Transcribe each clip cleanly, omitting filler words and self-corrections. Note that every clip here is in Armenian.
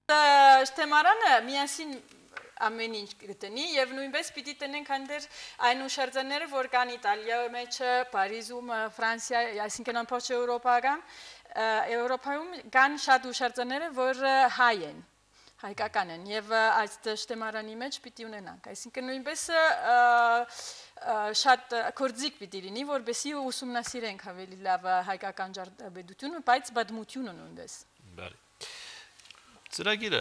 Շտեմարանը միասին ամեն ինչ գտնի եւ նույնպես պիտի տնենք հանդեր այն ուշարձանները, որ կան Իտալիայի մեջ, Փարիզում, Ֆրանսիա, այսինքն ամբողջ Եվրոպայում կան շատ ուշարձանները, որ հայ են, հայկական են եւ այս շտեմարանի մեջ պիտի ունենանք, այսինքն նույնպես շատ կորձիկ պիտի լինի, որովհետեւ ուսումնասիրենք ավելի լավ հայկական ջարդապետությունը, բայց պատմությունը նույնպես։ Բարի։ Ծրագիրը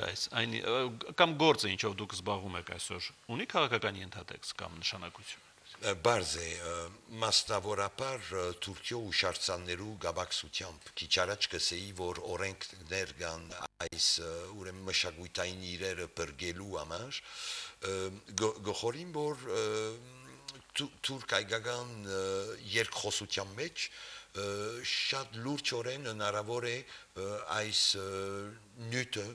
կամ գործը ինչով դուք զբաղվում եք այսօր, ունի քաղաքական ենթատեքստ կամ նշանակություն։ Բարձ է, մասնավորապես Թուրքիո ուշարձաններու գաբակցությամբ քիչ առաջ կսեի, որ օրենքներ կան այս ուրեմն մշակութային իրերը բրգելու համար, գխորին, որ թուրք հայկական երկխոսության մեջ շատ լուրջորեն հնարավոր է այս նյութը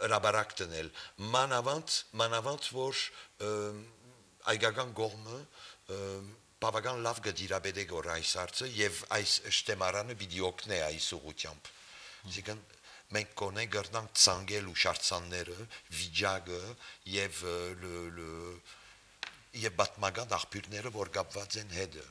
հրաբարակ տնել մանավանդ որ հայկական կողմը բավական լավ գդիրաբեդ է գոր այս հարցը եւ այս շտեմարանը պիտի օգնի այս ուղղությամբ այսինքն մենք կոնե գրնանք ցանգել ուշարձանները վիճակը եւ պատմական աղբյուրները որ կապված են հետը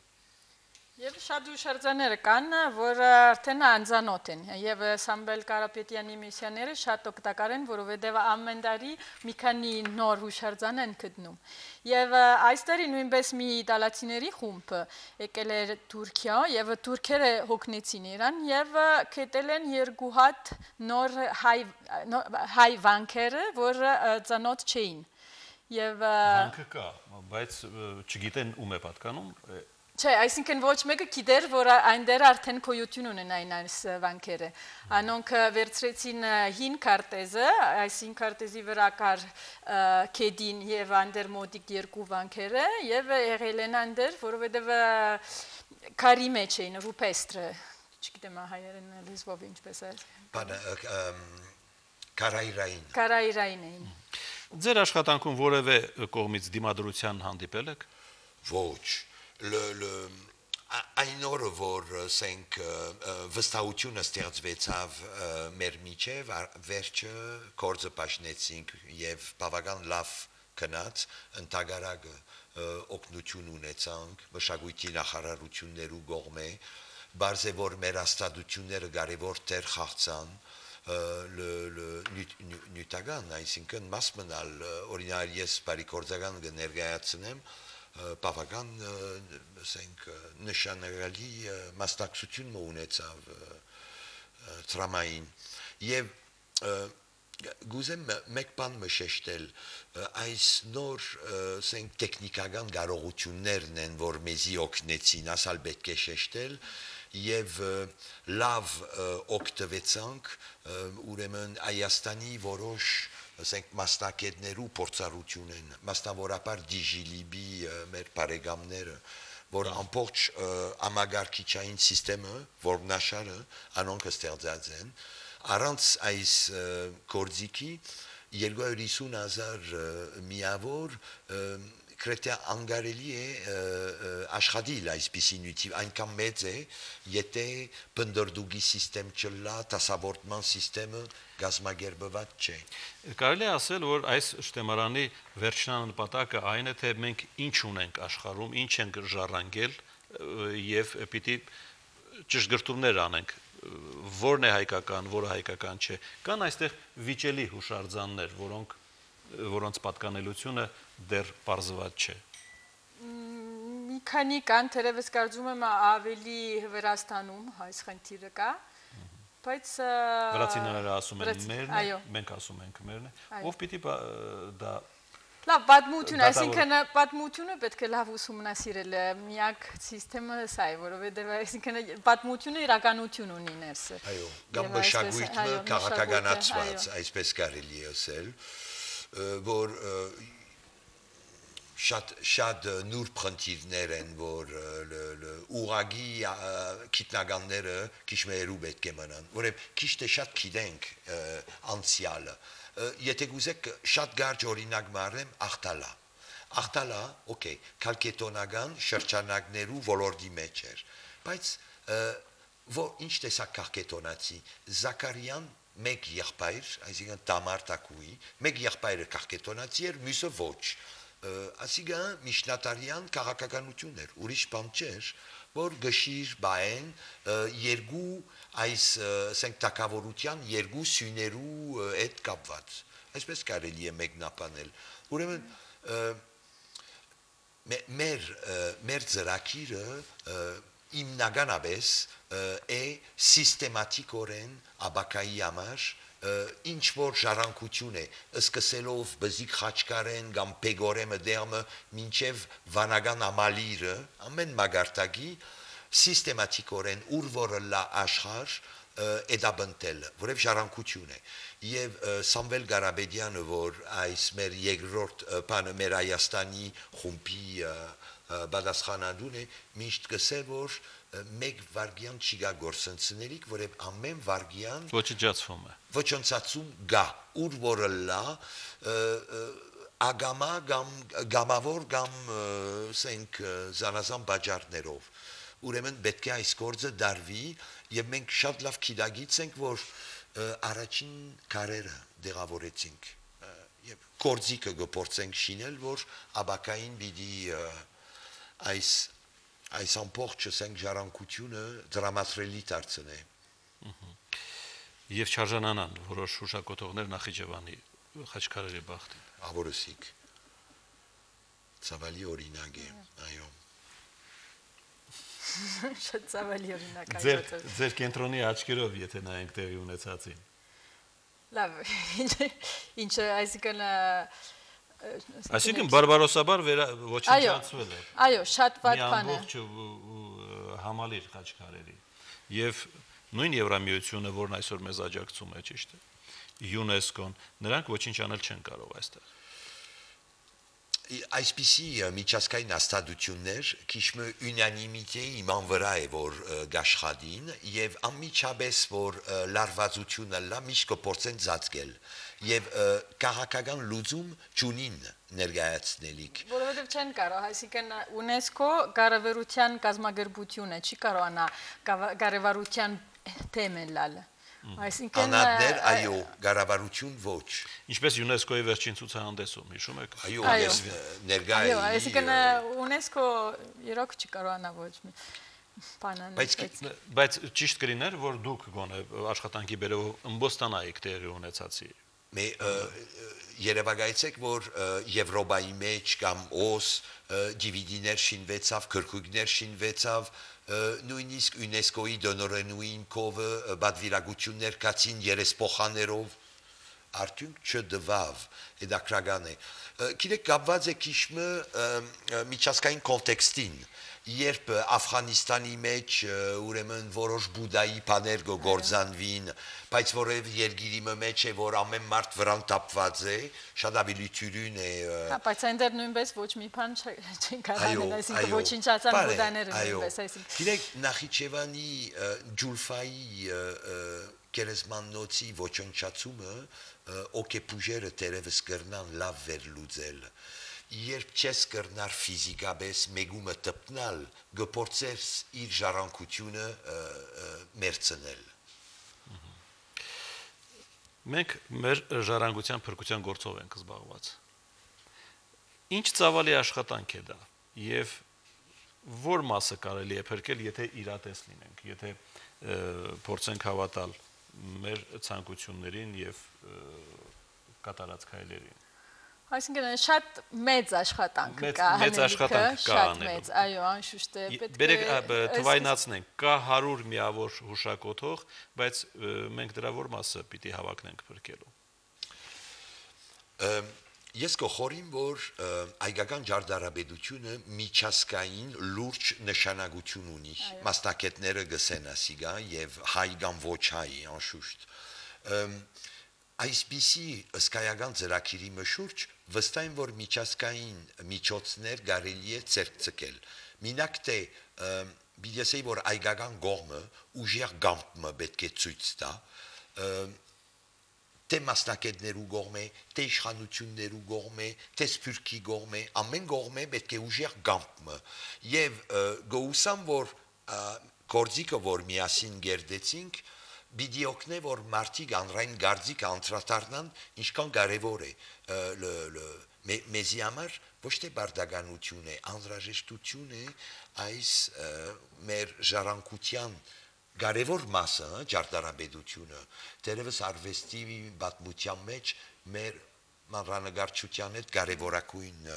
Եվ շատ ուշարձաններ կան, որ արդեն անձանոտ են, և Սամվել Կարապետյանի միսիաները շատ օգտակար են, որովհետև ամեն տարի մի քանի նոր ուշարձան են գտնում։ Եվ այս տարի նույնպես մի իտալացիների խումբ եկել էր Թուրքիա, և թուրքերը հոգնեցին իրան, և գտել են երկու հատ նոր հայ վանքերը, որ ծանոթ չէին։ Վանքը կա, բայց չգիտեն ում է պատկանում Չէ, այսինքն ոչ մեկը գիտեր, որ այնտեղ արդեն գոյություն ունենային այս վանքերը։ Անոնք վերցրեցին հին քարտեզը, այս հին քարտեզի վրա կար քեդին եւ այնտեղ մոտիկ երկու վանքերը եւ եղել են այնտեղ, որովհետեւ քարի մեջ էին ռուպեստրը, չգիտեմ հայերեն լեզվով ինչպես է։ Կարայրային էին։ Ձեր աշխատանքում որևէ կողմից դիմադրության հանդիպել եք։ Ոչ այն օրը որ ասենք վստահությունը ստեղծվեցավ մեր միջև վերջը կորձը պաշտեցինք եւ բավական լավ գնաց ընդհանրակը օգնություն ունեցանք մշակույթի նախարարություններու կողմէ բարձե որ մեր աստադությունները կարևոր դեր խաղացան նյութական այսինքն մաս մնալ օրինակ ես բարի կորձական կներկայացնեմ բավական նշանակալի մասնակցություն ունեցավ տրամային եւ գուզեմ մեկ բան մշեշտել այս նոր տեխնիկական կարողություններն են որ մեզի օգնեցին ասալ պետք է շեշտել եւ լավ օգտվեցանք ուրեմն Հայաստանի որոշ ասենք մասնակիցներու փորձառություն են մասնավորապես դիժիլիբի մեր բարեկամները որ ամբողջ համագարկիչային համակարգը որմնաշարը անոնք ստեղծած են առանց այս կորձիկի 250,000 միավոր Կրետյա անգարելի է աշխատիլ այսպիսի նյութի այնքան մեծ է եթե բնդրդուգի սիստեմ չլա դասավորտման սիստեմը գազմագերբված չէ Կարելի է ասել որ այս շտեմարանի վերջնանպատակը այն է թե մենք ինչ ունենք աշխարհում ինչ ենք ժառանգել եւ պիտի ճշգրտումներ անենք որն է հայկական որը հայկական չէ կան այստեղ վիճելի հուշարձաններ որոնց պատկանելությունը դեռ պարզված չէ։ Մի քանի կան, թերևս կարծում եմ ավելի Վրաստանում այս խնդիրը կա, բայց Վրացիները ասում են մերն, մենք ասում ենք մերն, ով պիտի դա Լավ, պատմություն, այսինքն պատմությունը պետք է լավ ուսումնասիրել, միակ սիստեմը սա է, որովհետև այսինքն պատմությունը իրականություն ունի ներսը։ Այո, կամ մշակույթը քաղաքականացված, այսպես կարելի է ասել, որ շատ նուրբ խնդիրներ են, որ ուղագի գիտնականները քիչ մերու պետք է մնան, որև քիչ թե շատ գիտենք անցյալը։ Եթե գուզեք շատ կարճ օրինակ մարեմ Ախտալա, օքեյ, կալկետոնական շրջանակներու ոլորտի մեջ էր, բայց ինչ տեսակ կալկետոնացի Զաքարյան մեկ եղբայր, այսինքն Տամար Տակուի, մեկ եղբայրը քաղաքետոնացի էր, մյուսը ոչ։ Այսինքն միջնատարյան քաղաքականություն էր, ուրիշ բան չէր, որ գշիր բային երկու այս ասենք տակավորության երկու սյուներու հետ կապված։ Այսպես կարելի է մեկնաբանել։ Ուրեմն մեր ծրագիրը հիմնականապես է սիստեմատիկորեն աբակայի համար ինչ որ ժառանգություն է սկսելով բզիկ խաչկարեն կամ պեգորեմը դերմը մինչև վանական ամալիրը ամեն մագարտակի սիստեմատիկորեն ուր որը լա աշխարհ էդաբնտել որև ժառանգություն է եւ Սամվել Ղարաբեդյանը որ այս մեր երկրորդ բանը մեր Հայաստանի խումբի բադասխանադուն է միշտ գսե որ մեկ վարգյան չի գա գործընծներիք որև ամեն վարգյան ոչնչացվում է ոչնչացում գա ուր որը լա ագամա կամ գամավոր կամ ասենք զանազան բաժարներով ուրեմն պետք է այս գործը դարվի եւ մենք շատ լավ գիտագիտենք որ առաջին կարերը դեղավորեցինք եւ կորձիկը գործենք շինել որ աբակային պիտի այս ամբողջ ասենք ժառանգությունը դրամատրելի դարձնե եւ չարժանանան որոշ հուշակոթողներ Նախիջևանի խաչքարերի բախտին ավորսիկ ցավալի օրինակ է այո շատ ցավալի օրինակ է ձեր կենտրոնի աչքերով եթե նայենք տեղի ունեցածին լավ ինչ այսինքն բարբարոսաբար ոչնչացվել է այո շատ վատ բան է ամբողջ համալիր խաչքարերի եւ նույն Եվրամիությունը որն այսօր մեզ աջակցում է ճիշտ է ՅՈՒՆԵՍԿՕ-ն նրանք ոչինչ անել չեն կարող այստեղ այսպիսի միջազգային հաստատություններ քիչ ունանիմիտեի իման վրա է որ գաշխատին եւ անմիջապես որ լարվածությունը լա միշտ կփորձեն ծածկել եւ քաղաքական լուծում չունին ներկայացնելիք որովհետեւ չեն կարող այսինքն ՅՈՒՆԵՍԿՕ կառավարության կազմակերպություն է չի կարողանա կառավարության թեմեն լալ այսինքն անադներ այո կառավարություն ոչ ինչպես ՅՈՒՆԵՍԿՕ-ի վերջին ցուցահանդեսում հիշում եք այո ես ներկայ այո այսինքն ՅՈՒՆԵՍԿՕ իրոք չի կարողանա ոչ մի բանան բայց ճիշտ կլիներ որ դուք գոնե աշխատանքի բերով ըմբոստանայիք տեղի ունեցածի Երևակայեցեք որ Եվրոպայի մեջ կամ օս DVD-ներ շինվեցավ քրկուկներ շինվեցավ նույնիսկ ՅՈՒՆԵՍԿՕ-ի դոնորենուին կովը բադվիրագություններ կացին երեսփոխաներով արդյունք չդվավ հետաքրական է գիտեք կապված է քիչմը միջազգային կոնտեքստին երբ Աֆղանիստանի մեջ ուրեմն որոշ բուդայի բաներ գործանվին բայց որև երկիրի մեջ է որ ամեն մարդ վրան տապված է շատ ավելի թյուրին է բայց այնտեղ նույնպես ոչ մի բան չեն կարող այսինքն ոչնչացան բուդաները նույնպես այսինքն գիտեք Նախիջևանի ջուլֆայի գերեզմանոցի ոչնչացումը օկեպուժերը դերևս կրնան լավ վերլուծել երբ չես կրնար ֆիզիկապես մեգումը տպնալ գործես իր ժառանգությունը մերցնել մենք մեր ժառանգության փրկության գործով ենք զբաղված ինչ ծավալի աշխատանք է դա եւ որ մասը կարելի է փրկել եթե իրատես լինենք եթե փորձենք հավատալ մեր ցանկություններին եւ կատարած քայլերին այսինքն շատ մեծ աշխատանք կա մեծ աշխատանք կա շատ մեծ այո անշուշտ է պետք է թվայնացնենք կա 100 միավոր հուշակոթող բայց մենք դրա որ մասը պիտի հավակնենք փրկելու ես կխորիմ որ այգական ջարդարաբեդությունը միջազգային լուրջ նշանակություն ունի մասնակիցները գսեն ասիգա եւ հայ կամ ոչ հայ անշուշտ այսպիսի ըսկայական ծրագիրի մշուրջ վստահ եմ որ միջազգային միջոցներ կարելի է ցերկցկել մինակ թե բիդեսեի որ այգական գողմը ուժեղ գամը պետք է ցույց տա թե մասնակիցներու գողմե թե իշխանություններու գողմե թե սփյուռքի գողմե ամեն գողմե պետք է ուժեղ գամը եւ գուսամ որ կորձիկը որ միասին գերդեցինք պիտի օգնե որ մարդիկ անրային գարձիկ անդրադառնան ինչքան կարևոր է մեզի համար ոչ թե բարդականություն է, անհրաժեշտություն է այս մեր ժառանգության կարևոր մասը, ճարտարապետությունը, դերևս արվեստի պատմության մեջ մեր մանրանկարչության հետ կարևորագույն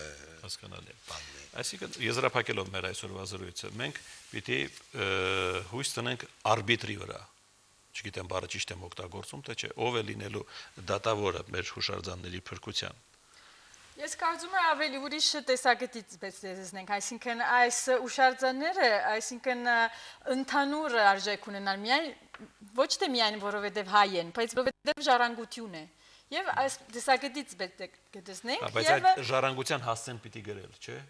հասկանալի բանն է։ Այսինքն եզրափակելով մեր այսօրվա զրույցը, մենք պիտի հույս տնենք արբիտրի վրա։ Չգիտեմ բառը ճիշտ եմ օգտագործում, թե չէ, ով է լինելու դատավորը մեր հուշարձանների փրկության։ Ես կարծում եմ ավելի ուրիշ տեսակետից տեսնենք, այսինքն այս հուշարձանները, այսինքն ընդհանուր արժեք ունենալ միայն ոչ թե միայն որովհետև հայ են, բայց որովհետև ժառանգություն է։ Եվ այս տեսակետից տեսնենք, բայց այդ ժառանգության հասցեն պիտի գրել, չէ՞։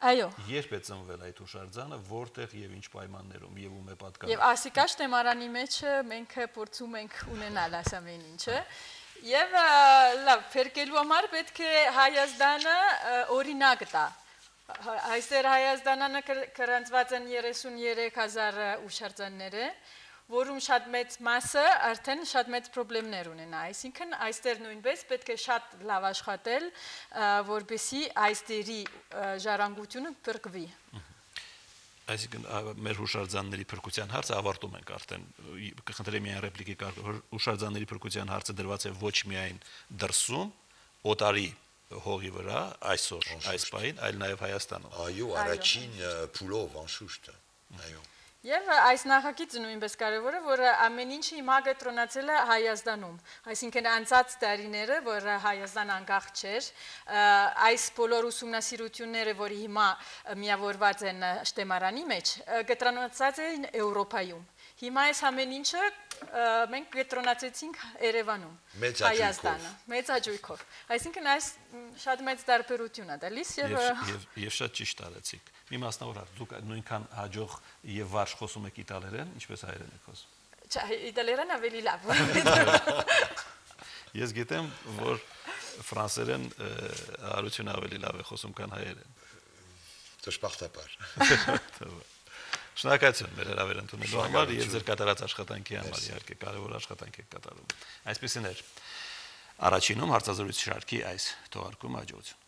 Այո։ Երբ է ծնվել այդ հուշարձանը, որտեղ եւ ինչ պայմաններում եւ ում է պատկանում։ Եվ ասիկա շտեմարանի մեջ մենք փորձում ենք ունենալ այս ամեն ինչը։ Եվ լավ, փրկելու համար պետք է Հայաստանը օրինակ տա։ Այստեղ Հայաստանը կրանցված են 33,000 հուշարձաններ, որում շատ մեծ մասը արդեն շատ մեծ խնդիրներ ունենա։ Այսինքն այստեղ նույնպես պետք է շատ լավ աշխատել, որպեսզի այստերի ժառանգությունը փրկվի։ Այսինքն մեր հուշարձանների փրկության հարցը ավարտում ենք արդեն։ Կխնդրեմ միայն ռեպլիկի կարգ հուշարձանների փրկության հարցը դրված է ոչ միայն դրսում, օտարի հողի վրա այսօր, այս պահին, այլ նաև Հայաստանում։ Այո, առաջին փուլով անշուշտ։ Այո։ Եվ այս նախագիծը նույնպես կարևոր է, որ ամեն ինչը հիմա կտրոնացել է Հայաստանում, այսինքն անցած տարիները, որ Հայաստան անկախ չէր, այս բոլոր ուսումնասիրությունները, որի հիմա միավորված են շտեմարանի մեջ, կտրոնացած են Եվրոպայում։ Հիմա այս ամեն ինչը մենք կտրոնացեցինք Երևանում, Հայաստանը, մեծ հաճույքով։ Այսինքն այս շատ մեծ տարբերություն է տալիս եւ շատ ճիշտ արեցիք։ Մի մասնավոր հարց, դուք նույնքան հաջող եւ վարժ խոսում եք իտալերեն, ինչպես հայերեն եք խոսում։ Չէ, իտալերեն ավելի լավ։ Ես գիտեմ, որ ֆրանսերեն Արությունը ավելի լավ է խոսում, քան հայերեն։ Դժբախտաբար։ Շնորհակալություն մեր հրավեր ընդունելու համար եւ ձեր կատարած աշխատանքի համար, իհարկե, կարևոր աշխատանք եք կատարում։ Այսպեսին էր առաջինում հարցազրույց շարքի այս թողարկումը հաջողություն։